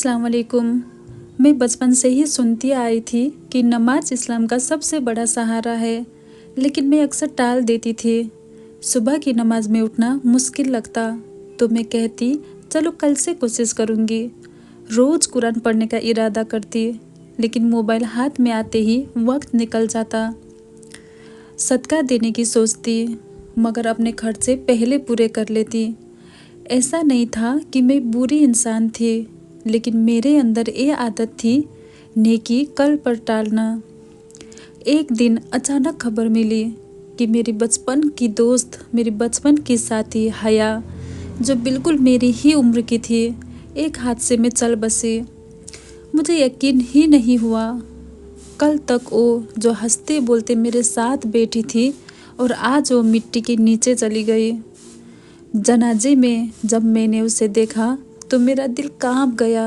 अस्सलाम वालेकुम। मैं बचपन से ही सुनती आई थी कि नमाज इस्लाम का सबसे बड़ा सहारा है, लेकिन मैं अक्सर टाल देती थी। सुबह की नमाज में उठना मुश्किल लगता तो मैं कहती चलो कल से कोशिश करूँगी। रोज़ कुरान पढ़ने का इरादा करती, लेकिन मोबाइल हाथ में आते ही वक्त निकल जाता। सदका देने की सोचती, मगर अपने खर्चे पहले पूरे कर लेती। ऐसा नहीं था कि मैं बुरी इंसान थी, लेकिन मेरे अंदर ये आदत थी नेकी कल पर टालना। एक दिन अचानक खबर मिली कि मेरी बचपन की दोस्त, मेरी बचपन की साथी हया, जो बिल्कुल मेरी ही उम्र की थी, एक हादसे में चल बसी। मुझे यकीन ही नहीं हुआ। कल तक वो जो हंसते बोलते मेरे साथ बैठी थी, और आज वो मिट्टी के नीचे चली गई। जनाजे में जब मैंने उसे देखा तो मेरा दिल कांप गया।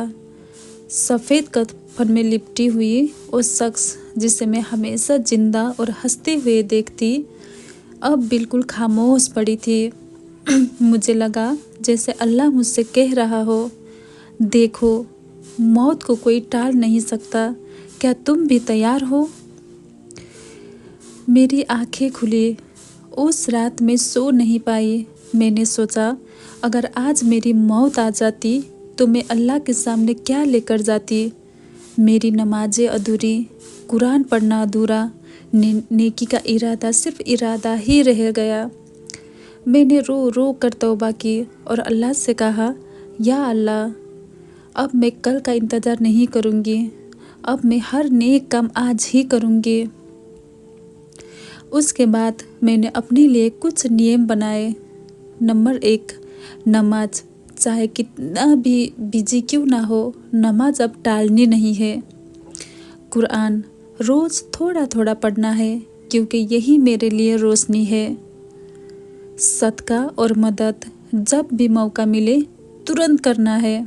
सफ़ेद कफन में लिपटी हुई वो शख्स जिसे मैं हमेशा जिंदा और हंसते हुए देखती, अब बिल्कुल खामोश पड़ी थी। मुझे लगा जैसे अल्लाह मुझसे कह रहा हो, देखो मौत को कोई टाल नहीं सकता, क्या तुम भी तैयार हो? मेरी आंखें खुली। उस रात में सो नहीं पाई। मैंने सोचा अगर आज मेरी मौत आ जाती तो मैं अल्लाह के सामने क्या लेकर जाती। मेरी नमाजें अधूरी, कुरान पढ़ना अधूरा, नेकी का इरादा सिर्फ इरादा ही रह गया। मैंने रो रो कर तौबा की और अल्लाह से कहा, या अल्लाह, अब मैं कल का इंतज़ार नहीं करूँगी। अब मैं हर नेक काम आज ही करूँगी। उसके बाद मैंने अपने लिए कुछ नियम बनाए। नंबर 1, नमाज। चाहे कितना भी बिजी क्यों ना हो, नमाज अब टालनी नहीं है। कुरान रोज़ थोड़ा थोड़ा पढ़ना है, क्योंकि यही मेरे लिए रोशनी है। सदका और मदद जब भी मौका मिले तुरंत करना है।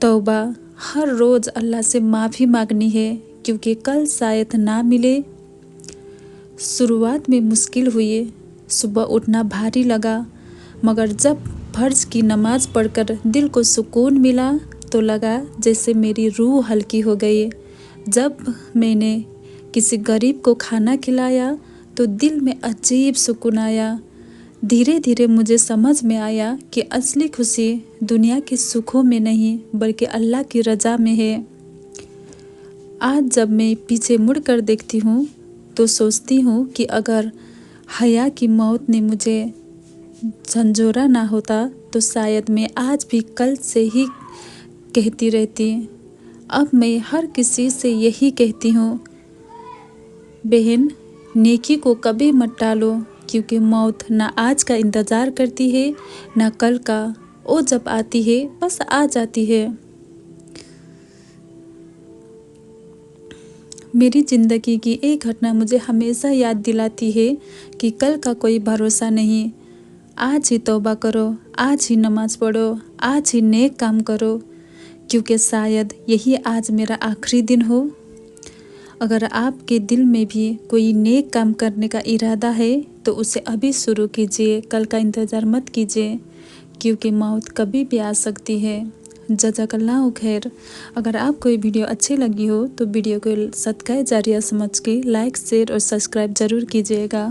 तौबा, हर रोज़ अल्लाह से माफ़ी मांगनी है, क्योंकि कल शायद ना मिले। शुरुआत में मुश्किल हुई, सुबह उठना भारी लगा, मगर जब फर्ज की नमाज पढ़कर दिल को सुकून मिला तो लगा जैसे मेरी रूह हल्की हो गई। जब मैंने किसी गरीब को खाना खिलाया तो दिल में अजीब सुकून आया। धीरे धीरे मुझे समझ में आया कि असली खुशी दुनिया के सुखों में नहीं, बल्कि अल्लाह की रज़ा में है। आज जब मैं पीछे मुड़कर देखती हूँ तो सोचती हूँ कि अगर हया की मौत ने मुझे झंझोरा ना होता तो शायद मैं आज भी कल से ही कहती रहती। अब मैं हर किसी से यही कहती हूँ, बहन, नेकी को कभी मत टालो, क्योंकि मौत ना आज का इंतज़ार करती है ना कल का। वो जब आती है बस आ जाती है। मेरी ज़िंदगी की एक घटना मुझे हमेशा याद दिलाती है कि कल का कोई भरोसा नहीं। आज ही तौबा करो, आज ही नमाज पढ़ो, आज ही नेक काम करो, क्योंकि शायद यही आज मेरा आखिरी दिन हो। अगर आपके दिल में भी कोई नेक काम करने का इरादा है तो उसे अभी शुरू कीजिए, कल का इंतज़ार मत कीजिए, क्योंकि मौत कभी भी आ सकती है। जज़ाकल्लाहु खैर। अगर आपको ये वीडियो अच्छी लगी हो तो वीडियो को सदका जारिया समझ के लाइक, शेयर और सब्सक्राइब ज़रूर कीजिएगा।